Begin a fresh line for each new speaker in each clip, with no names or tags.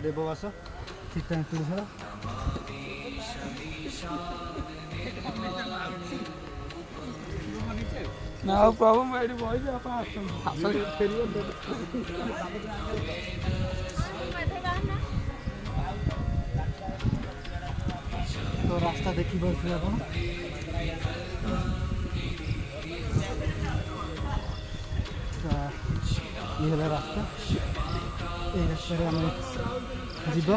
देववास सीता एंतुड़ीशाल
ना प्रभु मैं बही आप
तो रास्ता देखिपे आप ये है रास्ता ये रास्ते आम जीवा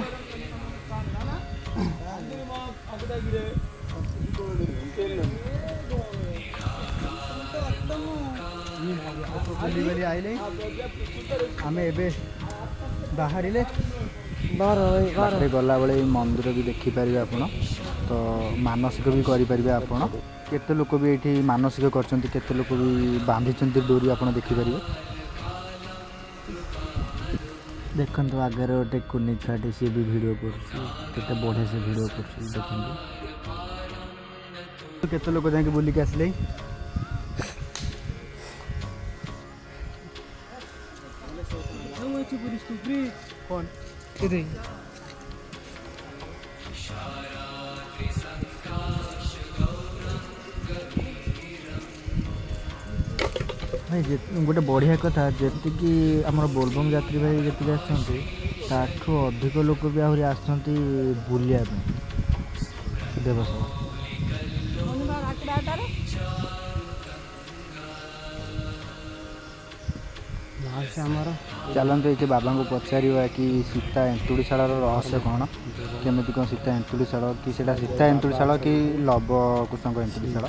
बुली आइले आम ए बाहर गला बेले मंदिर भी देखिपारे आप तो मानसिक भी करें आप केते लोक भी ये मानसिक करते लोक भी बांधी डोरी आप देखिपारे देखो आगे गोटे कुनी छुआटे सी भी भिड कर बढ़िया से भिड कर देखते लोक जाके बुलिक आसले कौन भाई गोटे बढ़िया कथा जी आम बोलबम यात्री भाई जी आठू अधिक लोक भी आहरी बुलिया देवसभा चलते ये बाबा को पचार कि सीता एंतुड़ीशाल रहस्य कौन केमी कौन सीता एंतुड़ीशाल कि सीता एंतुड़ीशाल कि लव कुशଙ୍କ एंतुड़ीशाल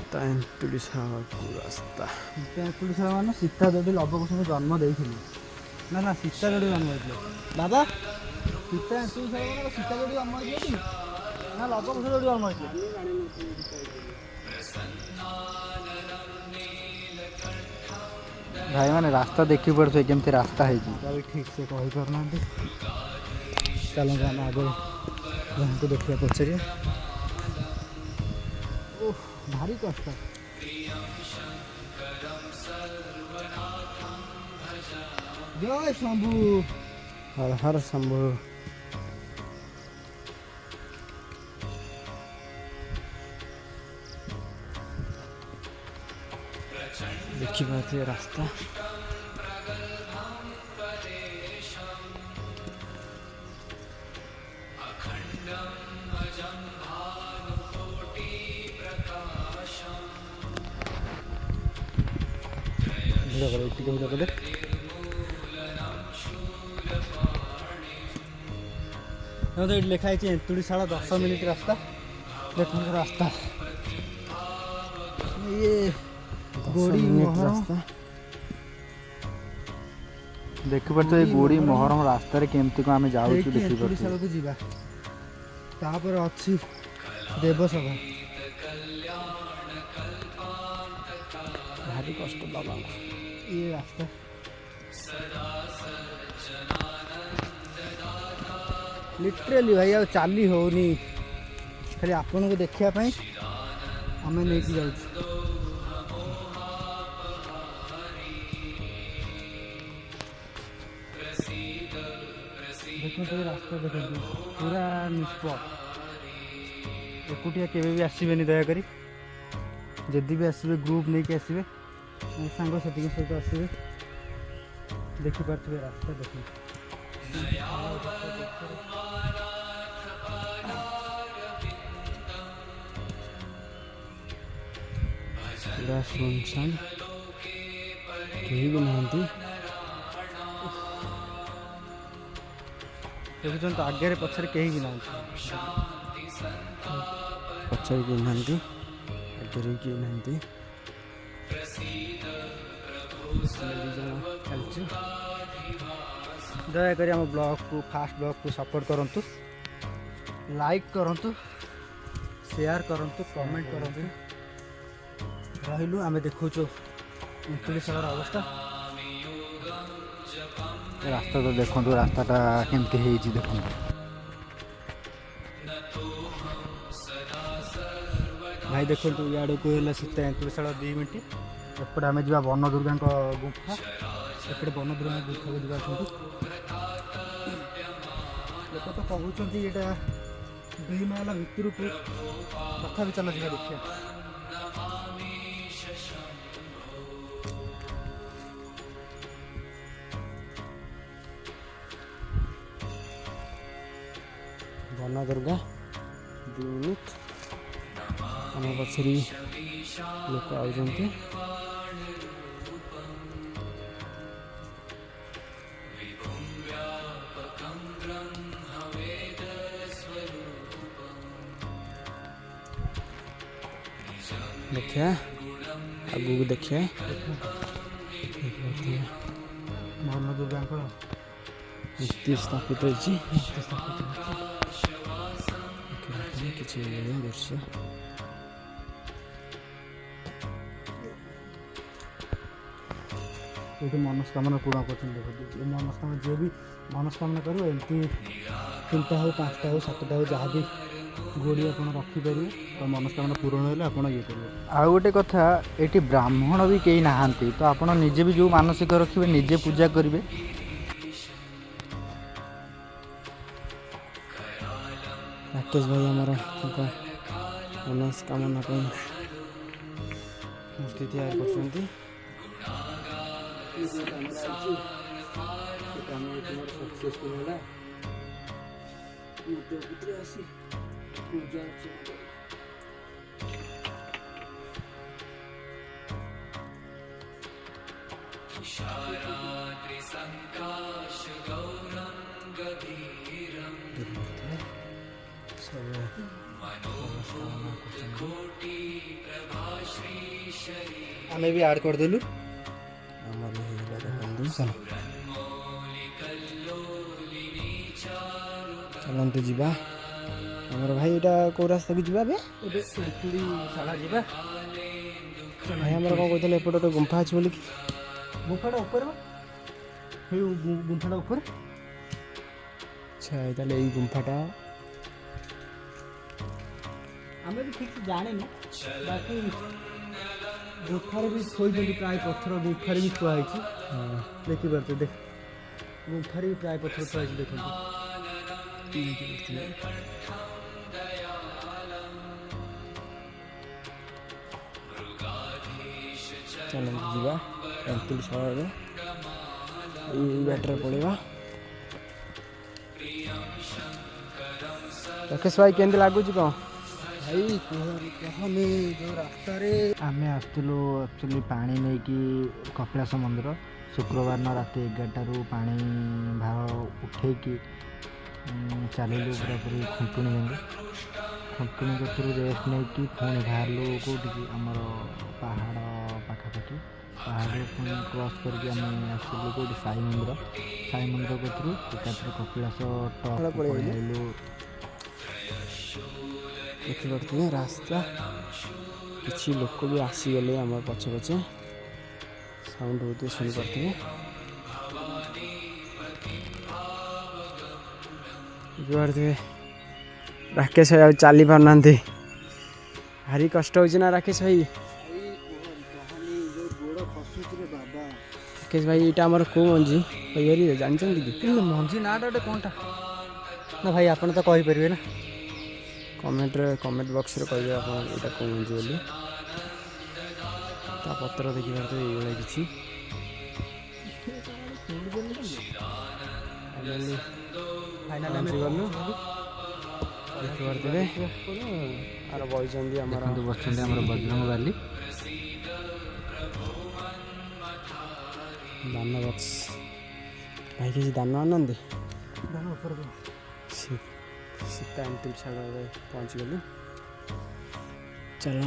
रास्ता
सीता एंतुड़ीशाल मान सीता जो लव कुश जन्म देती ना ना सीता जो जन्म होती बाबा सीता एंतुड़ीशाल सीता जो जन्म होती ना लव कुश जो जन्म होती भाई मैंने रास्ता देखी पड़े केमती रास्ता है ठीक से कही पारना चलते आम आगे को देखा पचार भारी कष्ट जय शंभु हर हर शंभु देखी पाते रास्ता लिखाई एंतुड़ीशाल 10 मिनिट रास्ता देखो रास्ता ये गोड़ी रास्ता देखी पारे गोड़ी मोहरम रास्तार केमती को आम जाऊँ एंतुड़ीशाल को जीवा तापर अच्छी देवसभा भारी कष्ट बाबा ये रास्ता लिटरेली भाई आ चली होनी खाली आपन को देखापी आम नहीं जाऊँ देखो रास्ता देखो पूरा निष्पट एकुटिया केवे भी आसबे दयाकोरी जदि भी आसबे ग्रुप नहीं आसबे सांग साथी सहित आसबे देखिपे रास्ता देखिए पूरा सुनसान कहीं भी नहांती देखुन तो आगे पछरे कहीं भी ना पछरे के नहांती आगे के नहांती दयाकोरी आम ब्लॉग को फास्ट ब्लॉग को सपोर्ट करंतु लाइक करंतु शेयर करंतु कमेंट करंतु रहिलु आमे देखु एंतुड़ीशाल अवस्था रास्ता तो देखो रास्ताटा केमती है देखो भाई देखो इे को है सीता एंतुड़ीशाल 2 मिनट एपटे आम जा वन दुर्गा गुफा एपटे वन दुर्गा गुफा को जा ତ କହୁଛନ୍ତି ଏଇଟା 2 ମାଇଲ ଭିତରକୁ, ତଥାପି ଚାଲ ଯିବା ଦେଖିବା।
ବନ ଦୁର୍ଗା 2 ମିନିଟ୍ ଆମ ପଛରେ ଲୋକ ଆଉଛନ୍ତି। ଦେଖିବା ଆଗକୁ ଦେଖିବା
ବନ ଦୁର୍ଗାଙ୍କର
ମୂର୍ତ୍ତି ସ୍ଥାପିତ ହେଇଛି। କିଛି ଦୃଶ୍ୟ
ଏଇଠି ମନସ୍କାମନା ପୂରଣ କରୁଛନ୍ତି। ଦେଖନ୍ତୁ ଏ ମନସ୍କାମନା ଯିଏ ବି ମନସ୍କାମନା କରିବ ଏମିତି 3ଟା ହେଉ 5ଟା ହେଉ 7ଟା ହେଉ ଯାହା ବି ଗୋଡ଼ି ଆପଣ ରଖିପାରିବେ, ତ ମନସ୍କାମନା ପୂରଣ ହେଲେ ଆପଣ ଇଏ କରିବେ। ଆଉ ଗୋଟେ କଥା, ଏଠି ବ୍ରାହ୍ମଣ ବି କେହି ନାହାନ୍ତି, ତ ଆପଣ ନିଜେ ବି ଯେଉଁ ମାନସିକ ରଖିବେ ନିଜେ ପୂଜା କରିବେ।
ରାକେଶ ଭାଇ ଆମର ତାଙ୍କ ମନସ୍କାମନା ପାଇଁ ମୂର୍ତ୍ତି ତିଆରି କରୁଛନ୍ତି।
ଆମେ ବି ଆଡ଼ କରିଦେଲୁ।
ଆମର ହେଇଗଲା ଦେଖନ୍ତୁ। ଚାଲନ୍ତୁ ଯିବା। ଆମର ଭାଇ ଏଇଟା କେଉଁ ରାସ୍ତାକୁ ଯିବା ଏବେ?
ଏବେ ତେନ୍ତୁଳି ଶାଳା ଯିବା।
ଭାଇ ଆମର କ'ଣ କହୁଥିଲେ ଏପଟେ ଗୋଟେ ଗୁମ୍ଫା ଅଛି ବୋଲିକି?
ଗୁମ୍ଫାଟା ଉପରେ ବା, ସେଇ ଗୁମ୍ଫାଟା ଉପରେ।
ଆଚ୍ଛା ତାହେଲେ ଏଇ ଗୁମ୍ଫାଟା
ଆମେ ବି ଠିକ୍ ଜାଣିନୁ, ବାକି ଗୁମ୍ଫାରେ ବି ଥୋଇଛନ୍ତି ପ୍ରାୟ ପଥର, ଗୁମ୍ଫାରେ ବି ଥୁଆ ହେଇଛି। ଦେଖିପାରୁଛ, ଦେଖ ଗୁମ୍ଫାରେ ବି ପ୍ରାୟ ପଥର ଥୁଆ ହେଇଛି। ଦେଖନ୍ତୁ
ଚାଲନ୍ତୁ ଯିବା ତେନ୍ତୁଳି ଶାଳରେ। ଏଇ ବାଟରେ ପଳେଇବା। ରାକେଶ ଭାଇ କେମିତି ଲାଗୁଛି କ'ଣ?
ଭାଇ କହନି, ଯେଉଁ ରାସ୍ତାରେ ଆମେ ଆସିଥିଲୁ ଆକ୍ଚୁଆଲି ପାଣି ନେଇକି କପିଳାସ ମନ୍ଦିର, ଶୁକ୍ରବାର ଦିନ ରାତି 11ଟାରୁ ପାଣି ଭାର ଉଠେଇକି ଚାଲିଲୁ ପୁରାପୁରି ଖୁଣ୍ଟୁଣି ଯାଏଁ। ଖୁଣ୍ଟୁଣି କତିରୁ ରେଷ୍ଟ ନେଇକି ପୁଣି ବାହାରିଲୁ କେଉଁଠିକି, ଆମର ପାହାଡ଼ ପାଖାପାଖି। ପାହାଡ଼ରୁ ପୁଣି କ୍ରସ୍ କରିକି ଆମେ ଆସିଲୁ କେଉଁଠି, ସାଇ ମନ୍ଦିର। ସାଇ ମନ୍ଦିର କତିରୁ ଏକାଥରେ କପିଳାସ ଟପ୍ ପଳେଇ ଆଇଲୁ।
ଦେଖିପାରୁଥିବେ ରାସ୍ତା, କିଛି ଲୋକ ବି ଆସିଗଲେ ଆମର ପଛେ ପଛେ, ସାଉଣ୍ଡ ହେଉଥିବେ ଶୁଣିପାରୁଥିବେ। ବୁଝିପାରୁଥିବେ ରାକେଶ ଭାଇ ଆଉ ଚାଲି ପାରୁନାହାନ୍ତି, ଭାରି କଷ୍ଟ ହେଉଛି ନା ରାକେଶ ଭାଇ? ରାକେଶ ଭାଇ ଏଇଟା ଆମର କେଉଁ ମଞ୍ଜି କହିପାରିବେ, ଜାଣିଛନ୍ତି କି?
ମଞ୍ଜି ନାଁଟା ଗୋଟେ କ'ଣଟା ନା ଭାଇ ଆପଣ ତ କହିପାରିବେ ନା? କମେଣ୍ଟ
ବକ୍ସରେ କହିବେ ଆପଣ ଏଇଟା କେଉଁ ମଞ୍ଜି ବୋଲି। ତା ପତ୍ର ଦେଖିପାରୁଥିବେ ଏଇଭଳିଆ କିଛି।
ଫାଇନାଲ
ଗଲୁ ଦେଖିପାରୁଥିବେ ଆର ବଇଛନ୍ତି ଆମର,
ବସିଛନ୍ତି ଆମର ବଜରଙ୍ଗବାଲି।
ଦାନ ବକ୍ସ ଭାଇ କିଛି ଦାନ ଆଣନ୍ତି। ସୀତା ଏମିତି ଛାଡ଼ରେ ପହଞ୍ଚିଗଲୁ। ଚାଲ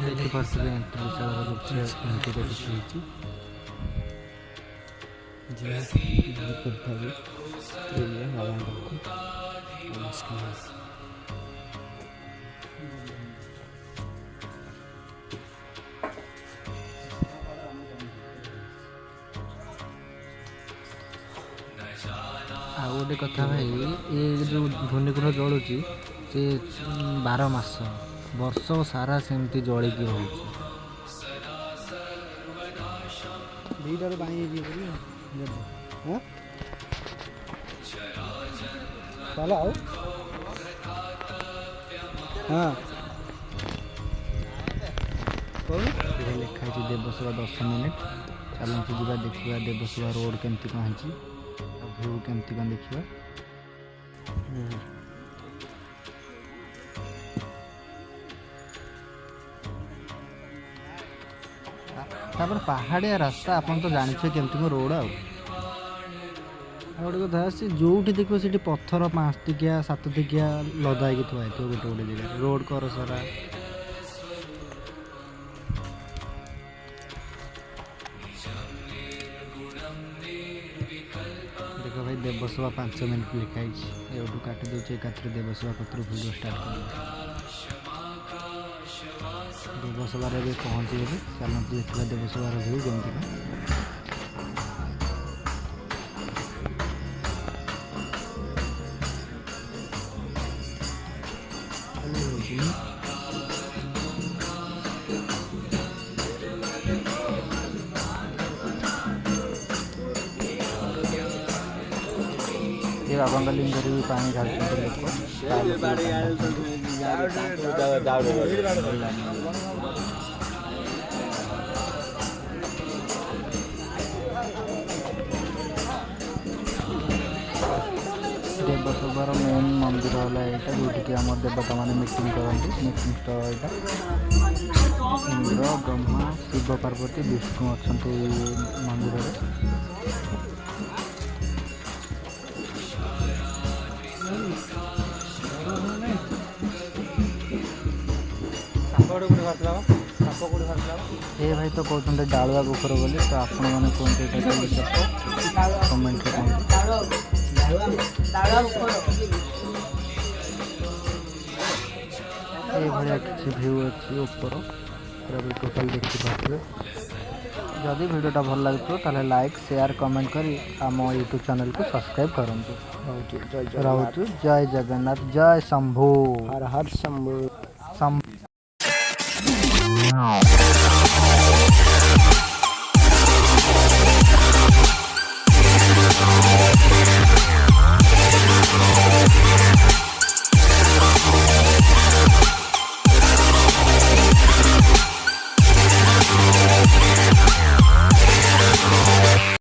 ଦେଖିପାରୁଥିବେ ବିଶାଳର ଦୃଶ୍ୟ ଏମିତିରେ କିଛି ହେଇଛି।
ଯିବା ଭାବେ ବାବାଙ୍କ ପାଖକୁ ନମସ୍କାର।
ଆଉ ଗୋଟେ କଥା ଭାଇ, ଏ ଯେଉଁ ଧୂନିକୁଣ୍ଡ ଜଳୁଛି ସେ 12 ମାସ ବର୍ଷ ସାରା ସେମିତି ଜଳିକି ରହୁଛି। ଦୁଇଟାରେ ପାଣି ହେଇଯିବ ହଁ ଚାଲ ଆଉ ହଁ କହୁନ ଏଠି ଲେଖା ହେଇଛି ଦେବସଭା 10 ମିନିଟ୍। ଚାଲନ୍ତୁ ଯିବା ଦେଖିବା ଦେବସଭା ରୋଡ଼ କେମିତି କ'ଣ ହେଇଛି ଆଉ ଭିଉ କେମିତି କ'ଣ ଦେଖିବା। ତାପରେ ପାହାଡ଼ିଆ ରାସ୍ତା ଆପଣ ତ ଜାଣିଥିବେ କେମିତି କ'ଣ ରୋଡ଼। ଆଉ ଗୋଟେ କଥା ସେ ଯେଉଁଠି ଦେଖିବ ସେଠି ପଥର 5 ଟିକିଆ 7 ଟିକିଆ ଲଦା ହେଇକି ଥୁଆ ହେଇଥିବ ଗୋଟେ ଗୋଟେ ଜାଗାରେ ରୋଡ଼ କର ସାରା। ଦେଖ ଭାଇ ଦେବସଭା 5 ମିନିଟ୍ ଲେଖା ହେଇଛି। ଏଇଠୁ କାଟି ଦେଉଛି ଏକାଥରେ ଦେବସଭା କତିରୁ ଭିଡ଼ିଓ ଷ୍ଟାର୍ଟ କରିବ। ଦେବସଭାରେ ଏବେ ପହଞ୍ଚିଗଲି। ଚାଲନ୍ତୁ ଦେଖିବା ଦେବସଭାର ଭିଉ କେମିତି କ'ଣ। ये बाबांगा लिंगरे भी पानी ढालते लोग देवसभार मेन मंदिर है यहाँ जोटि आम देवता मैंने मीटिंग करती मीटिंग स्थल यहाँ इंद्र ब्रह्मा शिव पार्वती विष्णु अच्छा मंदिर में। ए भाई तो कहते डालुआ पोखर बोली तो आपण मैंने कहते कमेंट भाया किसी व्यू अच्छी ऊपर पूरा भी टोटाल देखिए। जदि वीडियोटा भल लगे ताले लाइक शेयर कमेंट करी आम यूट्यूब चैनल को सब्सक्राइब करूँ। जय जगन्नाथ जय शंभु हर हर शंभु।